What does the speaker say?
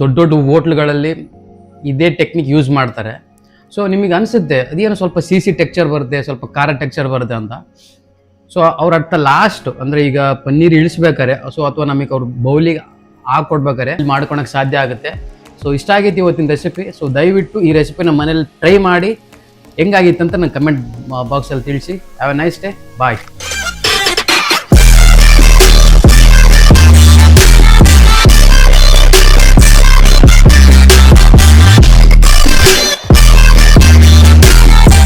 ದೊಡ್ಡ ದೊಡ್ಡ ಹೋಟ್ಲುಗಳಲ್ಲಿ ಇದೇ ಟೆಕ್ನಿಕ್ ಯೂಸ್ ಮಾಡ್ತಾರೆ. ಸೊ ನಿಮಗೆ ಅನಿಸುತ್ತೆ ಅದೇನೋ ಸ್ವಲ್ಪ ಸಿಸಿ ಟೆಕ್ಚರ್ ಬರುತ್ತೆ, ಸ್ವಲ್ಪ ಖಾರ ಟೆಕ್ಚರ್ ಬರುತ್ತೆ ಅಂತ. ಸೊ ಅವ್ರ ಅರ್ಥ ಲಾಸ್ಟ್ ಅಂದರೆ ಈಗ ಪನ್ನೀರ್ ಇಳಿಸ್ಬೇಕಾರೆ ಅಥವಾ ನಮಗೆ ಅವ್ರು ಬೌಲಿಗೆ ಹಾಕ್ಕೊಡ್ಬೇಕಾರೆ ಮಾಡ್ಕೊಳಕ್ಕೆ ಸಾಧ್ಯ ಆಗುತ್ತೆ. ಸೊ ಇಷ್ಟ ಆಗೈತಿ ಇವತ್ತಿನ ರೆಸಿಪಿ. ಸೊ ದಯವಿಟ್ಟು ಈ ರೆಸಿಪಿನ ಮನೇಲಿ ಟ್ರೈ ಮಾಡಿ ಹೆಂಗಾಗಿತ್ತು ಅಂತ ನಂಗೆ ಕಮೆಂಟ್ ಬಾಕ್ಸಲ್ಲಿ ತಿಳಿಸಿ. Have a nice day. Bye.